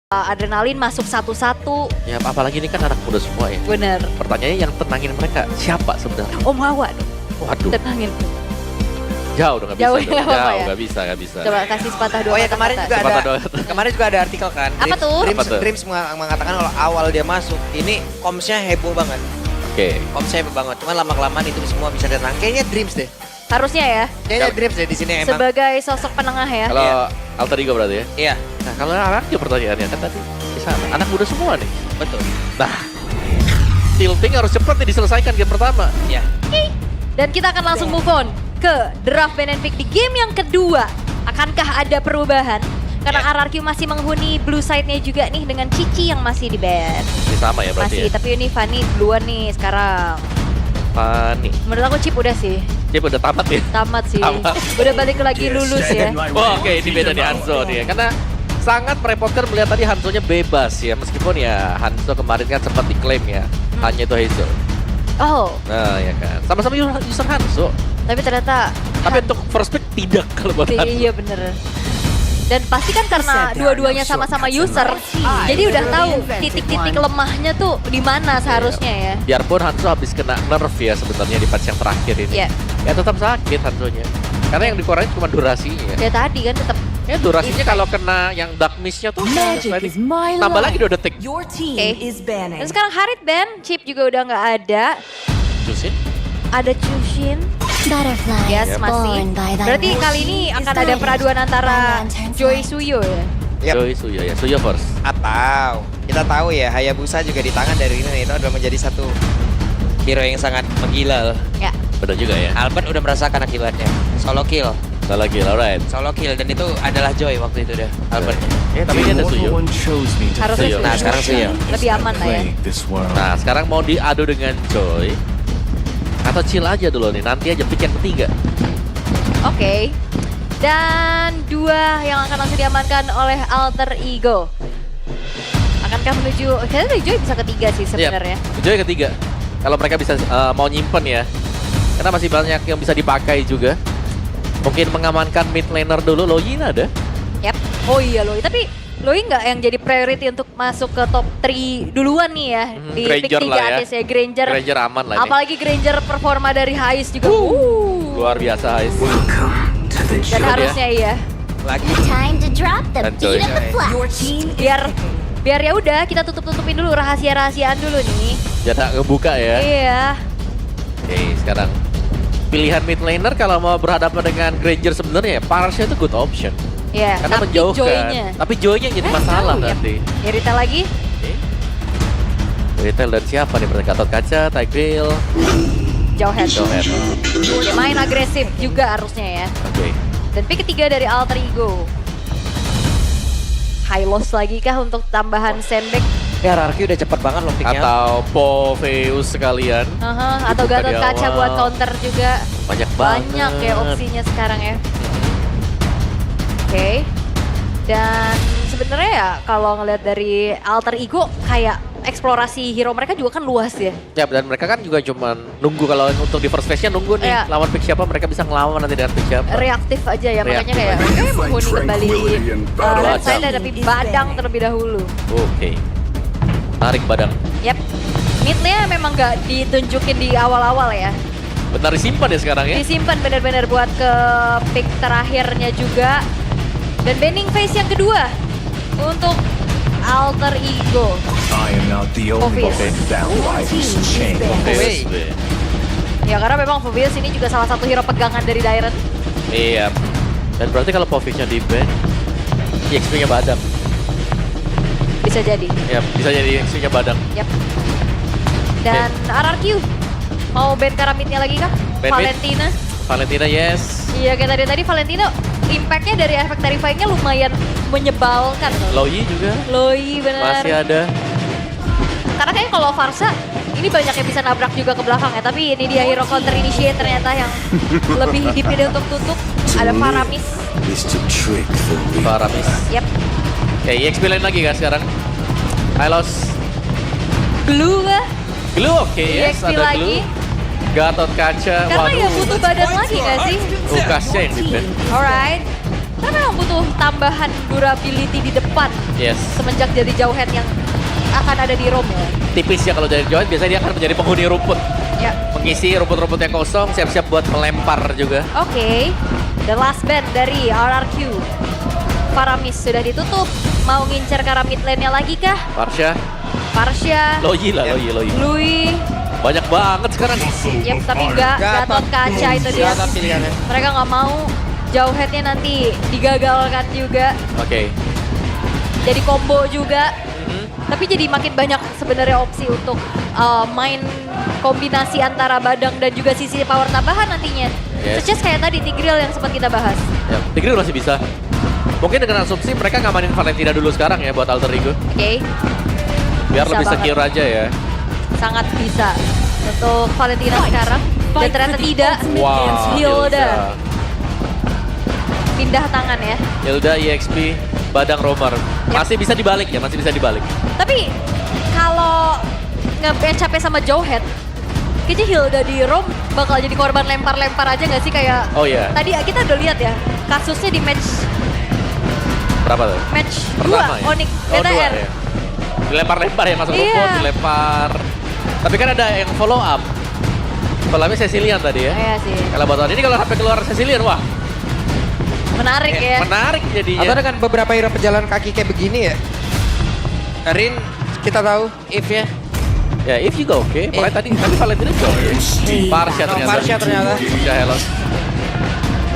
Adrenalin masuk satu-satu. Ya apalagi ini kan anak muda semua ya. Bener. Pertanyaannya yang tenangin mereka siapa sebenarnya? Om Hawa dong. Waduh, Tenangin. jauh dong, nggak Jauh bisa. ya, Dong. apa Jauh, ya? nggak bisa. Coba kasih sepatah dua Oh ya kata-kata. kemarin juga Sepatah ada dua. kemarin juga ada artikel kan. Apa tuh? Apa tuh? Dreams mengatakan kalau awal dia masuk ini komsnya heboh banget. Oke. Komsnya heboh banget. Cuman lama-kelamaan itu semua bisa tenang. Kayaknya Dreams deh. Harusnya ya. Kayaknya Dreams deh di sini emang. Sebagai sosok penengah ya. Kalau alter ego berarti ya. Iya, Nah kalau anaknya pertanyaannya kan tadi di sana anak muda semua nih. betul. Nah, tilting harus cepat nih diselesaikan game pertama. Iya. Dan kita akan langsung move on ke draft ban and pick di game yang kedua. Akankah ada perubahan? Karena Ya. RRQ masih menghuni blue side-nya juga nih dengan Cici yang masih di ban. Ini sama ya berarti Masih, ya. tapi ini Fanny duluan nih sekarang. Fanny. Menurut aku Chip udah sih, Dia udah tamat ya. tamat sih. Tamat. Udah balik lagi lulus ya. Oh, oke, ini beda di Hanzo nih ya. Karena sangat merepotkan melihat tadi Hanzo-nya bebas ya. Meskipun ya Hanzo kemarin kan sempat diklaim ya. Hanya itu Heizo. Oh, Nah ya kan. Sama-sama user Hanzo. tapi ternyata Tapi untuk first pick tidak kalau buat Hanzo. iya bener. Dan pasti kan karena dua-duanya sama-sama user, jadi udah tahu titik-titik lemahnya tuh di mana seharusnya ya. Biarpun Hanzo habis kena nerf ya sebenarnya di patch yang terakhir ini. Iya. Ya tetap sakit Hanzo-nya. Karena yang dikurangi cuma durasinya. Ya tadi kan tetap Ya durasinya kalau kena yang dark mist-nya tuh tambah lagi 2 detik. Your team Oke. is banning. Dan sekarang Harit ban, Chip juga udah nggak ada. Jusin. Ada Chushin, Butterflies yes masih. born by thy Berarti kali ini akan ada peraduan antara Joy Suyo ya. Yap. Joy Suyo ya. Suyo first. Atau kita tahu ya Hayabusa juga di tangan dari ini itu adalah menjadi satu hero yang sangat menggila. Ya. Benar juga ya. Albert udah merasakan akibatnya. Solo kill. Udah lagi, alright. Solo kill dan itu adalah Joy waktu itu deh Albert. Ya, tapi dia ada Suyo. Harusnya Suyo. Suyo. Nah, sekarang Suyo. Lebih aman lah ya. Nah, sekarang mau diadu dengan Joy. Atau chill aja dulu nih, nanti aja pick yang ketiga. Oke. Dan dua yang akan langsung diamankan oleh Alter Ego. Akankah menuju, kayaknya Joy bisa ketiga sih sebenarnya. Iya, Joy ketiga. Kalau mereka bisa mau nyimpen ya. Karena masih banyak yang bisa dipakai juga. Mungkin mengamankan mid laner dulu, Login ada. Yap. Oh iya Loi, tapi Loi nggak yang jadi priority untuk masuk ke top 3 duluan nih ya. Di pick Granger 3 lah ya. atas ya, Granger. Granger aman lah ini. Apalagi Granger performa dari Hais juga. Luar biasa, guys. Dan harusnya iya. Lagi Time to drop the And Joy. beat of the flash. Your team is Biar ya udah kita tutupin dulu rahasia-rahasiaan dulu nih. Jatah ngebuka ya. Iya. Oke, sekarang pilihan mid laner kalau mau berhadapan dengan Granger sebenarnya Parasnya itu good option. Iya, Karena tapi menjauhkan. Joy-nya. Tapi Joy-nya yang jadi masalah Tahu ya. nanti. Ya Rita lagi. Oke. Retail dan siapa nih? Berarti Gatot Kaca, Tigreal, Jauh head. Jauhead. Ya, main agresif juga harusnya ya. Oke. Dan pick ketiga dari Alter Ego. High loss lagi kah untuk tambahan sandbag? ya RRQ udah cepet banget loh picknya. Atau Poveus sekalian. Atau Dibuka Gatot di Kaca awal. buat counter juga. Banyak banget. Banyak ya opsinya sekarang ya. Oke. Dan sebenarnya ya kalau ngeliat dari Alter Ego kayak eksplorasi hero mereka juga kan luas ya. Ya, dan mereka kan juga cuman nunggu kalau untuk di first phase-nya nunggu nih Iya. lawan pick siapa, mereka bisa ngelawan nanti dengan pick siapa. Reaktif aja ya, makanya Reaktif kayak aja. menghuni kembali red side Badang. tapi Badang terlebih dahulu. Oke. Tarik Badang. Yap. Mid-nya memang nggak ditunjukin di awal-awal ya. Benar disimpan ya sekarang ya. Disimpan benar-benar buat ke pick terakhirnya juga. Dan banning phase yang kedua untuk Alter Ego. I am not the only Obvious. one bound by this chain. Poveus. Ya karena memang Foveus ini juga salah satu hero pegangan dari Dairen. Iya. Dan berarti kalau Poveusnya di ban, EXP-nya Badang. Bisa jadi. Ya, bisa jadi EXP-nya Badang. Yap. Dan RRQ mau ban Karamitnya lagi kah? Ban mid. Valentina. Valentina yes. Iya kayak tadi Valentina impact-nya dari efek terrifying-nya lumayan menyebalkan loh. Loi juga Loi bener. masih ada. Karena kayaknya kalau Varsa ini banyak yang bisa nabrak juga ke belakang ya. Tapi ini dia hero counter initiate ternyata yang lebih dipilih untuk tutup. Ada Faramis. Is to trick the weak. Paramis. Yap. Oke, EXP lain lagi kan sekarang. Hylos. Glue kah? Glue oke yes, EXP ada lagi. Glue. Gatot Kaca, Karena ya waduh. butuh badan lagi gak sih? Lukasnya yang di ban. Alright. Karena memang butuh tambahan durability di depan Yes. semenjak jadi Jauhead yang akan ada di Rome ya. Tipis ya kalau dari Joy, biasanya dia akan menjadi penghuni rumput. Ya. Mengisi rumput-rumput yang kosong, siap-siap buat melempar juga. Oke, the last band dari RRQ. Paramis sudah ditutup, mau ngincer ke arah mid lane-nya lagi kah? Parsha, Loyi lah, Loyi. Louis, Banyak banget sekarang. yep, tapi enggak, Gatot kaca itu dia. Gatot pilihannya. Mereka nggak mau Jauhead-nya nanti digagalkan juga, Oke. jadi combo juga. Tapi jadi makin banyak sebenarnya opsi untuk main kombinasi antara Badang dan juga sisi power tambahan nantinya. Yes. Such as kayak tadi Tigreal yang sempat kita bahas. Ya, Tigreal masih bisa. Mungkin dengan asumsi mereka ngamanin Valentina dulu sekarang ya buat alter ego. Oke, Biar Bisa lebih banget. secure aja ya. sangat bisa untuk Valentina sekarang. Dan ternyata tidak. Wow, Hilda pindah tangan ya. Hilda, EXP, Badang, Romer. Masih bisa dibalik ya, masih bisa dibalik. Tapi kalau nge-capek sama Jauhead, kayaknya Hilda di Rome bakal jadi korban lempar-lempar aja nggak sih kayak Oh iya. tadi kita udah lihat ya kasusnya di match Berapa tuh? Pertama 2 ya? Onyx Oh, BTR. 2 ya. Dilempar-lempar ya masuk Iya. rumput, dilempar. Tapi kan ada yang follow up. Follow up-nya Cecilian tadi ya. Iya sih, Kalau buat ini kalau sampai keluar Cecilian, wah menarik ya. menarik jadinya. Atau dengan beberapa hero pejalan kaki kayak begini ya. Rin, kita tahu if-nya. Ya, if juga oke. Makanya tadi Valentina juga oke. Parsha ternyata. Parsha ternyata. Parsha Hellos.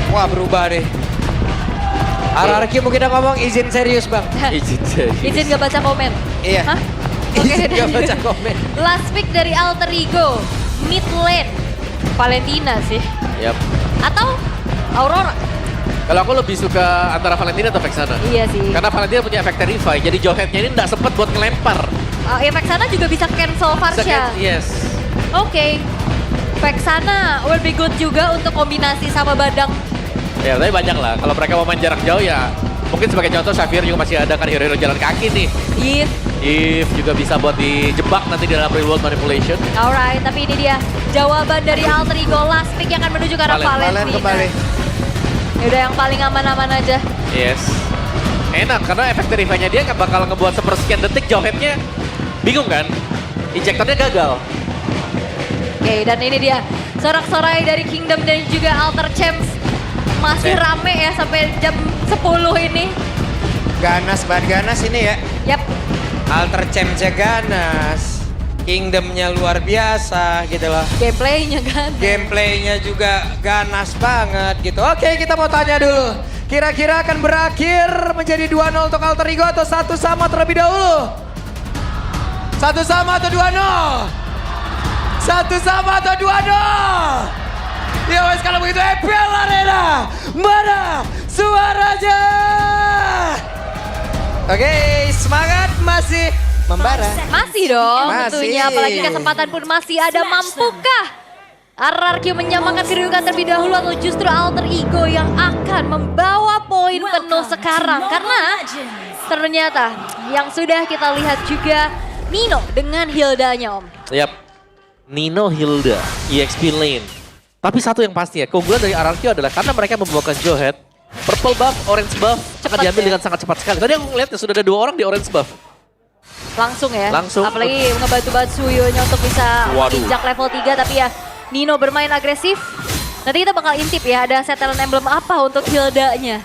Wah, berubah deh. RRQ mungkin udah ngomong izin serius, Bang. Izin gak baca komen. Iya. Hah? Oke. Izin gak baca komen. Last pick dari Alter Ego, mid lane, Valentina sih. Yap. Atau Aurora. Kalau aku lebih suka antara Valentina atau Vexana. Iya sih. Karena Valentina punya efek Terrify, jadi Jauhead-nya ini nggak sempet buat ngelempar. Ya Vexana juga bisa cancel Varsha. Yes. Oke. Vexana will be good juga untuk kombinasi sama Badang. Ya, tapi banyak lah. Kalau mereka mau main jarak jauh ya, mungkin sebagai contoh Xavier juga masih ada kan hero-hero jalan kaki nih. If. If juga bisa buat dijebak nanti di dalam real world manipulation. Alright, tapi ini dia jawaban dari Alter Ego last pick yang akan menuju ke arah Valen Valentina. kembali. Ya udah yang paling aman-aman aja. Yes. Enak, karena efek Terrify-nya dia nggak bakal ngebuat sepersekian detik Jauhead-nya bingung kan? Injektornya gagal. Oke, dan ini dia sorak-sorai dari Kingdom dan juga Alter Champs. Masih rame ya sampai jam 10 ini. Ganas, banget ganas ini ya. Yap, Alter Champs-nya ganas. Kingdom-nya luar biasa gitu loh. gameplaynya kan. Gameplaynya juga ganas banget gitu. Oke, kita mau tanya dulu. Kira-kira akan berakhir menjadi 2-0 untuk Alter Ego atau 1-1 terlebih dahulu? 1-1 atau 2-0? 1-1 atau 2-0? Ya wes kalau begitu EPL Arena. Mana suaranya? Oke, semangat masih membara. Masih dong Masih. tentunya, apalagi kesempatan pun masih ada. Mampukah RRQ menyamakan kedudukan terlebih dahulu atau justru Alter Ego yang akan membawa poin penuh sekarang? Karena ternyata yang sudah kita lihat juga Nino dengan Hildanya Om. Yap. Nino, Hilda, EXP lane. Tapi satu yang pasti ya, keunggulan dari RRQ adalah karena mereka membawakan Jauhead, purple buff, orange buff akan Cepat diambil ya. dengan sangat cepat sekali. Tadi aku ngeliat ya, sudah ada 2 orang di orange buff. Langsung ya. Langsung. Apalagi ngebantu-bantu Suyonya untuk bisa Waduh. menginjak level 3. Tapi ya Nino bermain agresif. Nanti kita bakal intip ya ada setelan emblem apa untuk Hildanya.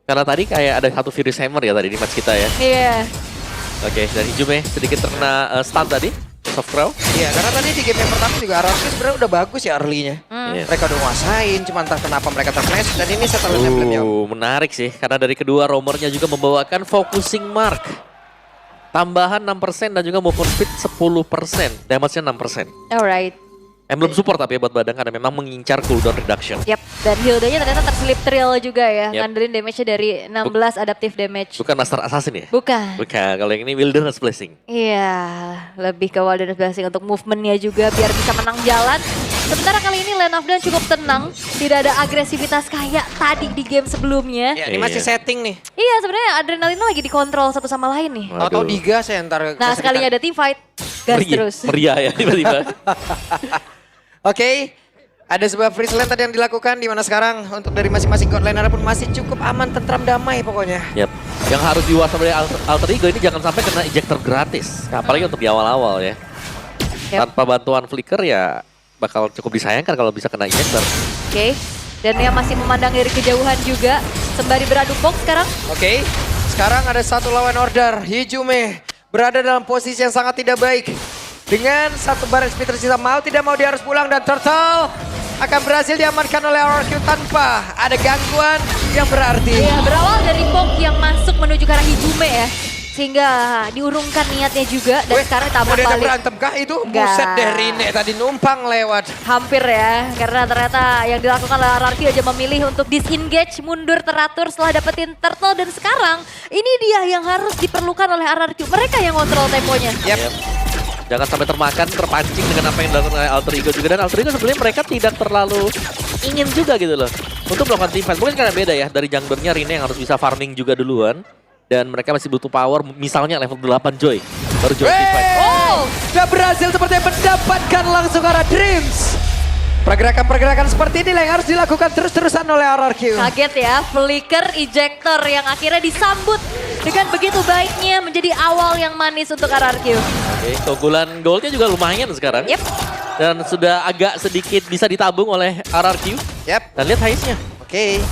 Karena tadi kayak ada satu Furious Hammer ya tadi di match kita ya. Iya. Oke, dan Hijume sedikit terkena stun tadi, soft throw. Iya, karena tadi di game yang pertama juga RRQ sebenarnya udah bagus ya early-nya. Iya. Mereka udah nguasain, cuma entah kenapa mereka terflash. Dan ini setelah emblemnya. Menarik sih, karena dari kedua roamernya juga membawakan focusing mark. Tambahan 6% dan juga movement speed 10%, damage-nya 6%. Alright. Emblem support tapi ya buat Badang karena memang mengincar cooldown reduction. Yap, dan Hildanya ternyata terselip trill juga ya. Yap. Ngandelin damage-nya dari 16 adaptive damage. Bukan Master Assassin ya? Bukan. Bukan, kalau yang ini Wilderness Blessing. Iya, lebih ke Wilderness Blessing untuk movement-nya juga biar bisa menang jalan. Sementara kali ini Lane of Dawn cukup tenang, tidak ada agresivitas kayak tadi di game sebelumnya. Ya, ini masih setting nih. Iya, sebenarnya adrenalinnya lagi dikontrol satu sama lain nih. Atau digas ya ntar. Nah, sekalinya ada team fight, gas terus. Meriah ya tiba-tiba. Oke, Ada sebuah freeze lane tadi yang dilakukan di mana sekarang untuk dari masing-masing god laner pun masih cukup aman, tentram, damai pokoknya. Yap. Yang harus diwaspadai Alter Ego ini jangan sampai kena ejector gratis. Nah, apalagi untuk di awal-awal ya. Yap. Tanpa bantuan flicker ya bakal cukup disayangkan kalau bisa kena ejector. Oke. Dan dia masih memandang dari kejauhan juga. Sembari beradu box sekarang. Oke, sekarang ada satu lawan order. Hijume berada dalam posisi yang sangat tidak baik. Dengan satu barang speed tersisa, mau tidak mau dia harus pulang dan Turtle akan berhasil diamankan oleh RRQ tanpa ada gangguan yang berarti. Iya, berawal dari Pok yang masuk menuju ke arah Hijume ya. Sehingga diurungkan niatnya juga dan sekarang tabrak Udah ada balik. berantem kah itu? Enggak. Buset deh, Rine tadi numpang lewat. Hampir ya, karena ternyata yang dilakukan oleh RRQ aja memilih untuk disengage, mundur teratur setelah dapetin turtle. Dan sekarang ini dia yang harus diperlukan oleh RRQ. Mereka yang kontrol temponya. Yap. Jangan sampai terpancing dengan apa yang dilakukan oleh Alter Ego juga. Dan Alter Ego sebenarnya mereka tidak terlalu ingin juga gitu loh untuk melakukan team fight. Mungkin karena beda ya, dari junglernya Rine yang harus bisa farming juga duluan. Dan mereka masih butuh power, misalnya level 8 Joy. Baru Joy team fight. Oh, udah berhasil sepertinya mendapatkan langsung arah Dreams. Pergerakan-pergerakan seperti ini yang harus dilakukan terus-terusan oleh RRQ. Kaget ya, flicker ejector yang akhirnya disambut dengan begitu baiknya menjadi awal yang manis untuk RRQ. Oke, keunggulan goldnya juga lumayan sekarang. Yep. Dan sudah agak sedikit bisa ditabung oleh RRQ. Yap. Dan lihat Haze-nya. Oke.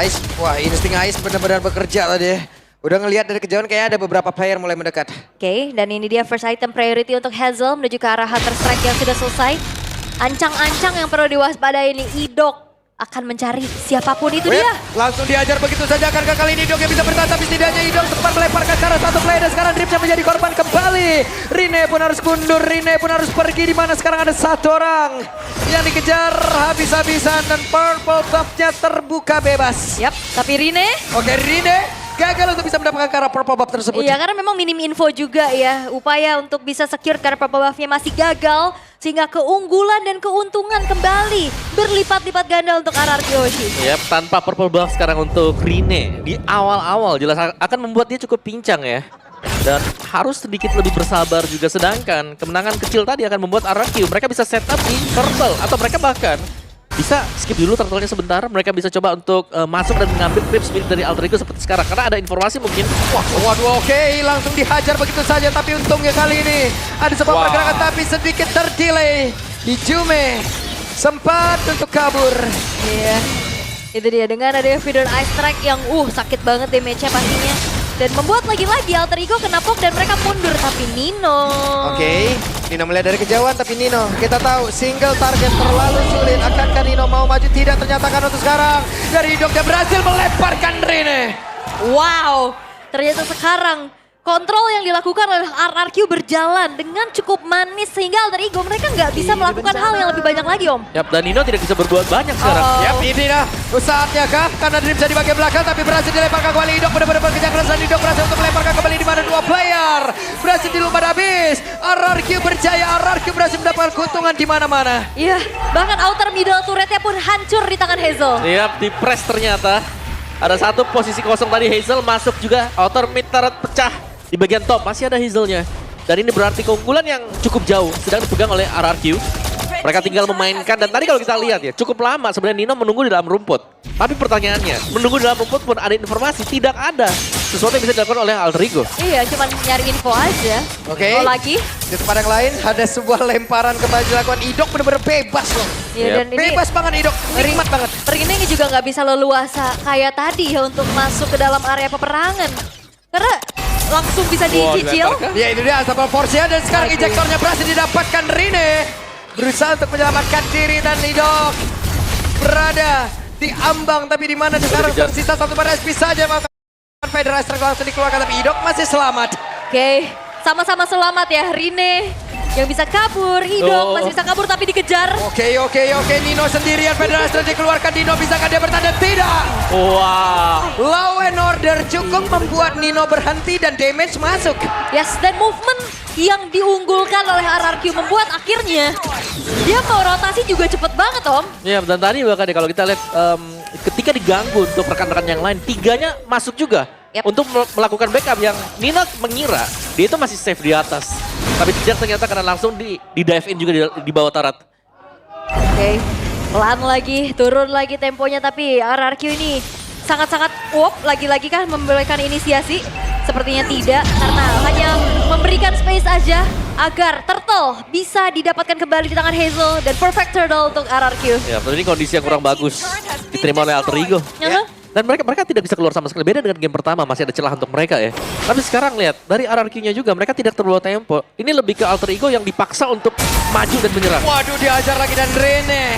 Ice, wah insting Ice benar-benar bekerja tadi. Udah ngelihat dari kejauhan kayaknya ada beberapa player mulai mendekat. Oke, dan ini dia first item priority untuk Hazel menuju ke arah Hunter Strike yang sudah selesai. Ancang-ancang yang perlu diwaspadai ini, Idok akan mencari siapapun itu Wait, dia. langsung diajar begitu saja, karena kali ini Idok yang bisa bertahan, tapi setidaknya Idok sempat melemparkan ke arah satu player dan sekarang Dreams yang menjadi korban kembali. Rine pun harus mundur, Rine pun harus pergi, di mana sekarang ada satu orang yang dikejar habis-habisan dan purple buff-nya terbuka bebas. Yap, tapi Rine. Oke, Rine gagal untuk bisa mendapatkan ke arah purple buff tersebut. Iya, karena memang minim info juga ya. Upaya untuk bisa secure karena purple buff-nya masih gagal. Sehingga keunggulan dan keuntungan kembali berlipat-lipat ganda untuk RRQ Yoshi. Yap, tanpa purple buff sekarang untuk Rine. Di awal-awal jelas akan membuat dia cukup pincang ya. Dan harus sedikit lebih bersabar juga. Sedangkan kemenangan kecil tadi akan membuat RRQ mereka bisa set up di turtle. Atau mereka bahkan bisa skip dulu turtle-nya sebentar. Mereka bisa coba untuk masuk dan mengambil creep speed dari Alter Ego seperti sekarang. Karena ada informasi mungkin. Wah, waduh, oke, langsung dihajar begitu saja. Tapi untungnya kali ini ada sebuah pergerakan tapi sedikit terdelay. Hijume sempat untuk kabur. Iya, itu dia dengan adanya Feeder Ice Strike yang sakit banget damage-nya pastinya. Dan membuat lagi-lagi Alter Ego kena poke dan mereka mundur. Tapi Nino. Oke, Nino melihat dari kejauhan, tapi Nino kita tahu single target terlalu sulit. Akankah Nino mau maju? Tidak, ternyata kan untuk sekarang. Dari Idok yang berhasil melemparkan Rine. Wow, ternyata sekarang kontrol yang dilakukan oleh RRQ berjalan dengan cukup manis sehingga Alter Ego mereka nggak bisa melakukan hal yang lebih banyak lagi, Om. Yap, dan Nino tidak bisa berbuat banyak sekarang. Yap, ini dah saatnya kah? Karena Dream jadi bagian belakang tapi berhasil dilemparkan kembali. Idok benar-benar bekerja keras dan Idok berhasil untuk melemparkan kembali di mana dua player berhasil dilumpat habis. RRQ berjaya, RRQ berhasil mendapatkan keuntungan di mana-mana. Iya, bahkan outer middle turretnya pun hancur di tangan Hazel. Yap, di press ternyata. Ada satu posisi kosong tadi, Hazel masuk juga. Outer mid turret pecah. Di bagian top masih ada Hazelnya. Dan ini berarti keunggulan yang cukup jauh sedang dipegang oleh RRQ. Mereka tinggal memainkan dan tadi kalau kita lihat ya cukup lama sebenarnya Nino menunggu di dalam rumput. Tapi pertanyaannya, menunggu di dalam rumput pun ada informasi, tidak ada sesuatu yang bisa dilakukan oleh Alter Ego. Iya, cuman nyari info aja. Oke. Info lagi. Di tempat yang lain ada sebuah lemparan kembali dilakukan. Idok benar-benar bebas loh. Iya, Yap. dan ini Bebas banget Idok, nikmat banget. Rine ini juga nggak bisa leluasa kayak tadi ya untuk masuk ke dalam area peperangan. Karena langsung bisa dicicil. dilemparkan. Ya itu dia asal Forsia dan sekarang Aduh. ejektornya berhasil didapatkan Rine. Berusaha untuk menyelamatkan diri dan Idok berada di ambang, tapi di mana sekarang dikejar. tersisa satu pada SP saja. Maka Federasi langsung dikeluarkan tapi Idok masih selamat. Oke, sama-sama selamat ya Rine. Yang bisa kabur, Idok masih bisa kabur tapi dikejar. Oke, Nino sendirian, Federasi dikeluarkan. Nino bisakah dia bertahan? Tidak. Wah. Law and Order cukup membuat Nino berhenti dan damage masuk. Yes, dan movement yang diunggulkan oleh RRQ membuat akhirnya dia mau rotasi juga cepet banget, Om. Ya, dan tadi bahkan ya kalau kita lihat ketika diganggu untuk rekan-rekan yang lain, tiganya masuk juga. Yap. Untuk melakukan backup yang Nino mengira dia itu masih safe di atas. Tapi tidak, ternyata karena langsung di dive in juga di bawah turret. Oke, Pelan lagi, turun lagi temponya tapi RRQ ini sangat-sangat lagi-lagi kan memberikan inisiasi. Sepertinya tidak karena hanya memberikan space aja agar Turtle bisa didapatkan kembali di tangan Hazel dan perfect turtle untuk RRQ. Ya, tapi ini kondisi yang kurang bagus diterima oleh Alter Ego. Ya. Dan mereka tidak bisa keluar sama sekali. Beda dengan game pertama, masih ada celah untuk mereka ya. Tapi sekarang lihat, dari RRQ-nya juga mereka tidak terbawa tempo. Ini lebih ke Alter Ego yang dipaksa untuk maju dan menyerang. Waduh, diajar lagi dan Rene.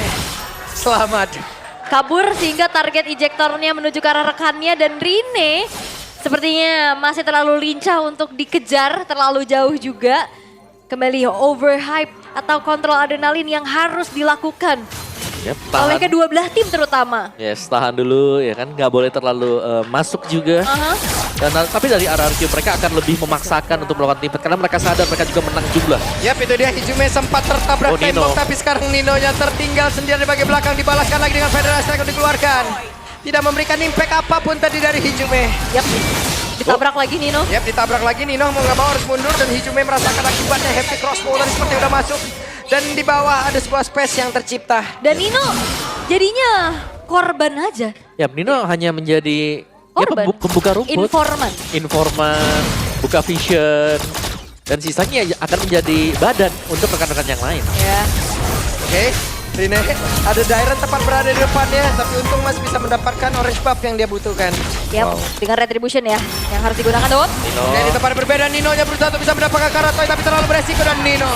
Selamat. Kabur sehingga target ejektornya menuju ke arah rekannya dan Rine sepertinya masih terlalu lincah untuk dikejar, terlalu jauh juga. Kembali overhype atau kontrol adrenalin yang harus dilakukan Yap, oleh kedua belah tim terutama. Yes, tahan dulu ya kan, nggak boleh terlalu masuk juga. Dan tapi dari RRQ mereka akan lebih memaksakan untuk melakukan teamfight karena mereka sadar mereka juga menang jumlah. Yap, itu dia Hijume sempat tertabrak Oh, Nino. tembok tapi sekarang Nino-nya tertinggal sendiri di bagian belakang, dibalaskan lagi dengan Federasi yang dikeluarkan. Tidak memberikan impact apapun tadi dari Hijume. Yap, ditabrak lagi Nino. Yap, ditabrak lagi Nino mau nggak mau harus mundur dan Hijume merasakan akibatnya heavy crossbow tadi seperti udah masuk. Dan di bawah ada sebuah space yang tercipta. Dan Nino jadinya korban aja. Ya, Nino hanya menjadi ya, Korban. pembuka rumput. Informan, buka vision. Dan sisanya akan menjadi badan untuk rekan-rekan yang lain. Ya. Oke, Rine, ada Dairon tepat berada di depannya, tapi untung Mas bisa mendapatkan orange buff yang dia butuhkan. Yap, dengan retribution ya yang harus digunakan Dot. Nino. Oke, di tempat berbeda Nino-nya berusaha untuk bisa mendapatkan Karatoy, tapi terlalu beresiko dan Nino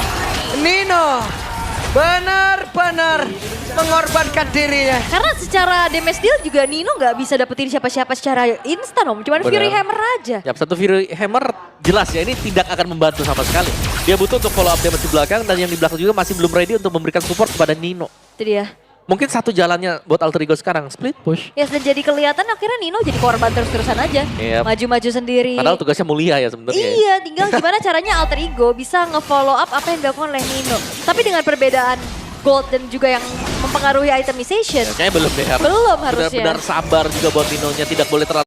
benar-benar mengorbankan dirinya. Karena secara damage deal juga Nino nggak bisa dapetin siapa-siapa secara instan Om. Cuman Benar. Fury Hammer aja. Ya, satu Fury Hammer jelas ya ini tidak akan membantu sama sekali. Dia butuh untuk follow up damage di belakang dan yang di belakang juga masih belum ready untuk memberikan support kepada Nino. Itu dia. Mungkin satu jalannya buat Alter Ego sekarang, split push. Ya dan jadi kelihatan akhirnya Nino jadi korban terus-terusan aja. Yep. Maju-maju sendiri. Padahal tugasnya mulia ya sebenarnya. Iya, tinggal gimana caranya Alter Ego bisa nge-follow up apa yang dilakukan oleh Nino. Tapi dengan perbedaan gold dan juga yang mempengaruhi itemization. Kayaknya belum deh. Belum harusnya. Benar-benar sabar juga buat Nino-nya, tidak boleh terlalu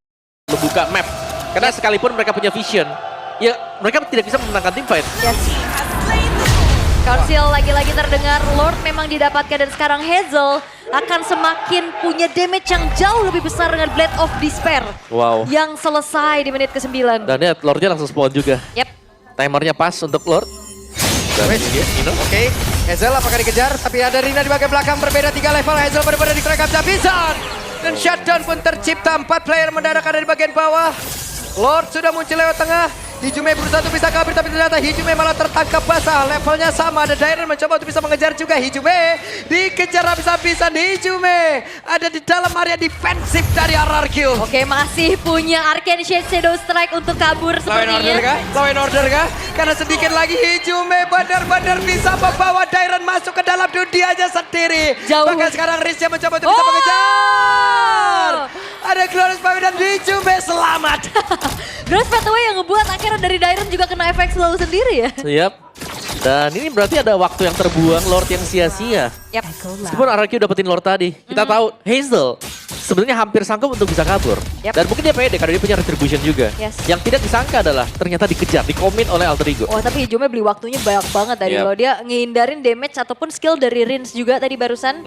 buka map. Karena sekalipun mereka punya vision, ya mereka tidak bisa memenangkan teamfight. Yes. Council lagi-lagi terdengar, Lord memang didapatkan dan sekarang Hazel akan semakin punya damage yang jauh lebih besar dengan Blade of Despair. Wow. Yang selesai di menit ke-9. Dan ya Lordnya langsung spawn juga. Yep. Timernya pas untuk Lord. Dan dia, Nino. Oke, Hazel apakah dikejar? Tapi ada Rina di bagian belakang berbeda 3 level. Hazel benar-benar dikerekam Javisan. Dan shutdown pun tercipta, 4 player mendadak ada di bagian bawah. Lord sudah muncul lewat tengah. Hijume berusaha untuk bisa kabur tapi ternyata Hijume malah tertangkap basah. Levelnya sama, ada Dairon mencoba untuk bisa mengejar juga. Hijume dikejar habis-habisan. Hijume ada di dalam area defensif dari RRQ. Oke, masih punya Arcane Shade Shadow Strike untuk kabur Law and order sepertinya. kah? Law and order kah? Karena sedikit lagi Hijume benar-benar bisa membawa Dairon masuk ke dalam dunianya sendiri. Jauh. Bahkan sekarang Riz yang mencoba untuk bisa mengejar. Ada Glorious Power dan Hijume selamat. Glorious Pathway yang ngebuat akhirnya dari Dairon juga kena efek slow sendiri ya. Siap. Dan ini berarti ada waktu yang terbuang, Lord yang sia-sia. Yap. Meskipun RRQ dapetin Lord tadi. Kita tahu Hazel sebenarnya hampir sanggup untuk bisa kabur. Yep. Dan mungkin dia pede karena dia punya retribution juga. Yes. Yang tidak disangka adalah ternyata dikejar, dikomit oleh Alter Ego. Wah tapi Hijume beli waktunya banyak banget tadi Yep. loh. Dia ngehindarin damage ataupun skill dari Rins juga tadi barusan.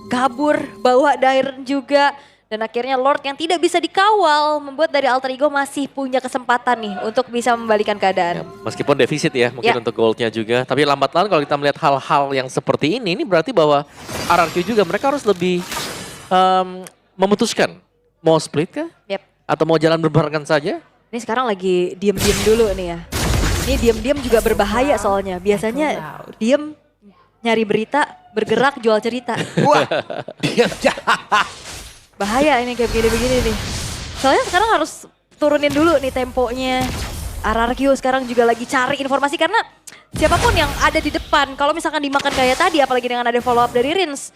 Kabur, bawa Dairon juga. Dan akhirnya Lord yang tidak bisa dikawal membuat dari Alter Ego masih punya kesempatan nih untuk bisa membalikan keadaan. Meskipun defisit ya mungkin Ya. untuk goldnya juga. Tapi lambat laun kalau kita melihat hal-hal yang seperti ini berarti bahwa RRQ juga mereka harus lebih memutuskan. Mau split kah? Yep. Atau mau jalan berbarengan saja? Ini sekarang lagi diem-diem dulu nih ya. Ini diem-diem juga berbahaya soalnya. Biasanya diem nyari berita, bergerak jual cerita. Wah, dia Bahaya ini kayak begini-begini nih. Soalnya sekarang harus turunin dulu nih temponya. RRQ sekarang juga lagi cari informasi karena siapapun yang ada di depan, kalau misalkan dimakan kayak tadi, apalagi dengan ada follow up dari Rins,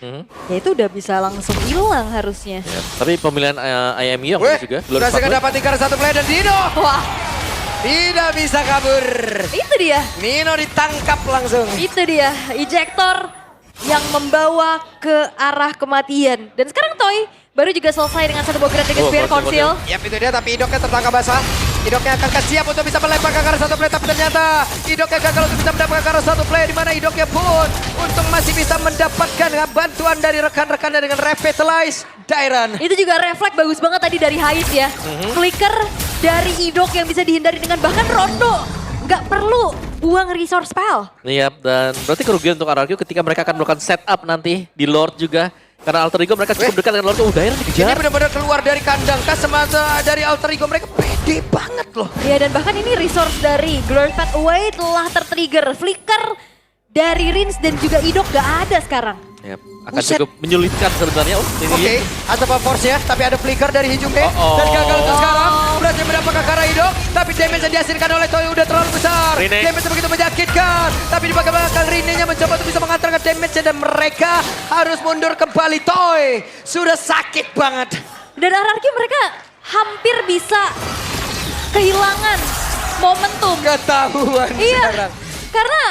ya itu udah bisa langsung hilang harusnya. Ya. Tapi pemilihan IMU yang Weh, juga. berhasil dapat tinggal satu player dan Nino Wah, tidak bisa kabur. itu dia. Nino ditangkap langsung. Itu dia, ejector yang membawa ke arah kematian. Dan sekarang Toy baru juga selesai dengan satu buah Great Oh, Spear Conceal. Conceal. Yap, itu dia, tapi Idoknya tertangkap basah. Idoknya akan siap untuk bisa melempar ke arah satu play, tapi ternyata Idoknya gagal untuk bisa mendapatkan karena satu play di mana Idoknya pun untung masih bisa mendapatkan bantuan dari rekan-rekannya dengan revitalize Dairan. Itu juga refleks bagus banget tadi dari Hais ya. Flicker dari Idok yang bisa dihindari dengan bahkan Rondo. Nggak perlu buang resource spell. Iya, dan berarti kerugian untuk RRQ ketika mereka akan melakukan setup nanti di Lord juga. Karena Alter Ego mereka cukup dekat dengan Lord. Dairan Ini dikejar. benar-benar keluar dari kandang semata dari Alter Ego mereka pede banget loh. Ya dan bahkan ini resource dari Glorious Path Away telah tertrigger. Flicker dari Rins dan juga Idok gak ada sekarang. Yap, akan Buset. cukup menyulitkan sebenarnya. Oh, ini Oke, Atapa Force-nya, tapi ada flicker dari Hijunge. Dan gagal untuk sekarang. Berhasil mendapatkan Kara Idok. Tapi damage yang dihasilkan oleh Toy udah terlalu besar. Rine. Damage begitu menyakitkan. Tapi di bagian belakang Rine-nya mencoba untuk bisa mengantarkan damage-nya. Dan mereka harus mundur kembali. Toy sudah sakit banget. Dan RRQ mereka hampir bisa kehilangan momentum. Ketahuan Iya, sekarang. karena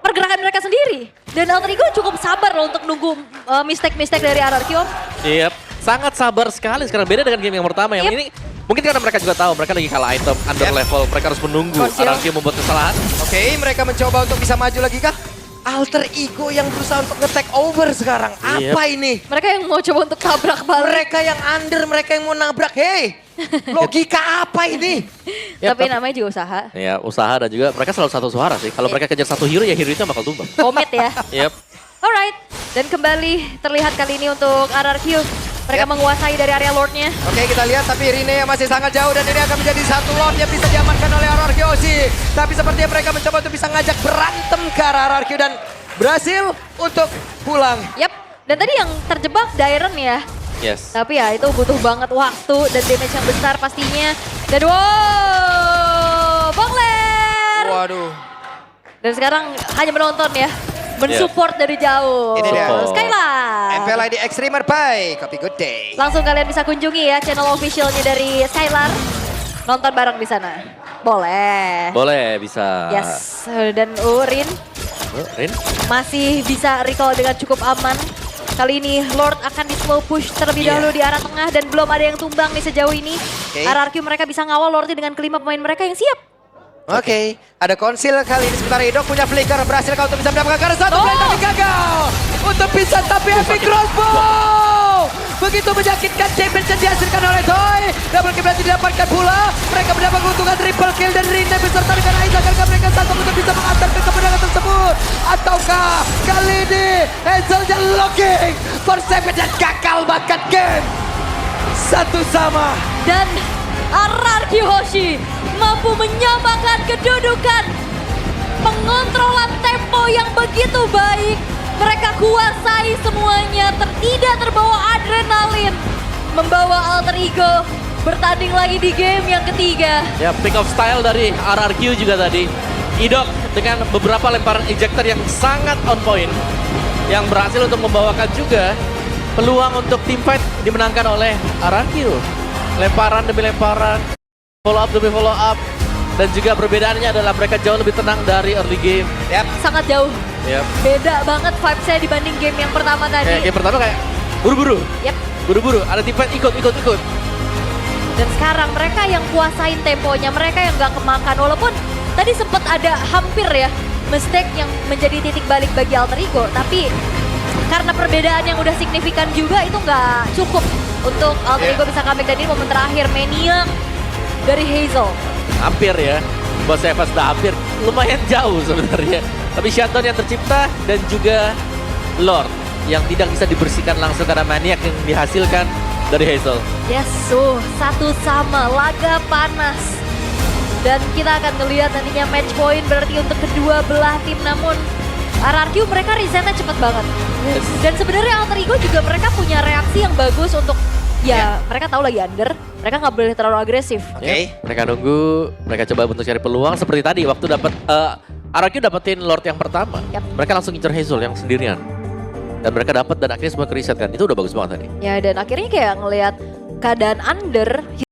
pergerakan mereka sendiri. Dan Alter Ego cukup sabar loh untuk nunggu mistake-mistake dari RRQ. Yap, sangat sabar sekali sekarang. Beda dengan game yang pertama. Yang Yep. ini mungkin karena mereka juga tahu mereka lagi kalah item under Yep. level. Mereka harus menunggu Konsil. RRQ membuat kesalahan. Oke, mereka mencoba untuk bisa maju lagi kah? Alter Ego yang berusaha untuk nge-take over sekarang. Yep. Apa ini? Mereka yang mau coba untuk tabrak balik. Mereka yang under, mereka yang mau nabrak. Hei, logika apa ini? Yap, Tapi namanya juga usaha. Ya, usaha dan juga mereka selalu satu suara sih. Kalau mereka kejar satu hero, ya hero itu bakal tumbang. Komit ya. Yap. Alright. Dan kembali terlihat kali ini untuk RRQ. Mereka Yep. menguasai dari area Lordnya. Oke, kita lihat tapi Rine yang masih sangat jauh dan ini akan menjadi satu Lord yang bisa diamankan oleh RRQ Osi. Tapi sepertinya mereka mencoba untuk bisa ngajak berantem ke arah RRQ dan berhasil untuk pulang. Yap. Dan tadi yang terjebak Dairan ya. Yes. Tapi ya itu butuh banget waktu dan damage yang besar pastinya. Dan wow, Bongler. Waduh. Dan sekarang hanya menonton ya. Mensupport dari jauh. Ini dia. Skylar. MPLID Extremer by Copy Good Day. Langsung kalian bisa kunjungi ya channel officialnya dari Skylar. Nonton bareng di sana. Boleh. Boleh, bisa. Yes. Dan Rin Oh, Rin. masih bisa recall dengan cukup aman. Kali ini Lord akan di slow push terlebih Iya. dahulu di arah tengah dan belum ada yang tumbang nih sejauh ini. Oke. RRQ mereka bisa ngawal Lordnya dengan kelima pemain mereka yang siap. Oke, ada konsil kali ini sementara Idok punya flicker berhasil kau untuk bisa mendapatkan karena satu Oh. play tapi gagal untuk bisa tapi epic crossbow begitu menyakitkan damage yang dihasilkan oleh Toy. Double kill berhasil didapatkan pula, mereka mendapat keuntungan triple kill dan Rine beserta dengan Aiza. Akankah mereka sanggup untuk bisa mengantarkan kemenangan tersebut ataukah kali ini Hazelnya locking for 7 dan gagal bahkan game satu sama. Dan RRQ Hoshi mampu menyamakan kedudukan. Pengontrolan tempo yang begitu baik. Mereka kuasai semuanya, tidak terbawa adrenalin. Membawa Alter Ego bertanding lagi di game yang ketiga. Ya, pick of style dari RRQ juga tadi. Idok dengan beberapa lemparan ejector yang sangat on point. Yang berhasil untuk membawakan juga peluang untuk team fight dimenangkan oleh RRQ. Lemparan demi lemparan, follow up demi follow up. Dan juga perbedaannya adalah mereka jauh lebih tenang dari early game. Yap. Sangat jauh. Yap. Beda banget vibes-nya dibanding game yang pertama Kayak tadi. game pertama kayak buru-buru. Yap. Buru-buru, ada team fight ikut. Dan sekarang mereka yang kuasain temponya, mereka yang gak kemakan. Walaupun tadi sempat ada hampir ya mistake yang menjadi titik balik bagi Alter Ego. Tapi karena perbedaan yang udah signifikan juga itu nggak cukup untuk Alter Ego bisa comeback. Dan ini momen terakhir Maniac dari Hazel. Hampir ya. Buat saya pas udah hampir. Lumayan jauh sebenarnya. Tapi shutdown yang tercipta dan juga Lord yang tidak bisa dibersihkan langsung karena Maniac yang dihasilkan dari Hazel. Yes, satu sama, laga panas. Dan kita akan melihat nantinya match point berarti untuk kedua belah tim. Namun RRQ mereka resetnya cepet banget. Yes. Dan sebenarnya Alter Ego juga mereka punya reaksi yang bagus untuk ya mereka tahu lagi under, mereka nggak boleh terlalu agresif. Oke. Ya, mereka nunggu, mereka coba untuk cari peluang seperti tadi waktu dapat RRQ dapetin Lord yang pertama. Yap. Mereka langsung ngincer Hazel yang sendirian. Dan mereka dapat dan akhirnya semua ke reset kan. Itu udah bagus banget tadi. Ya dan akhirnya kayak ngelihat keadaan under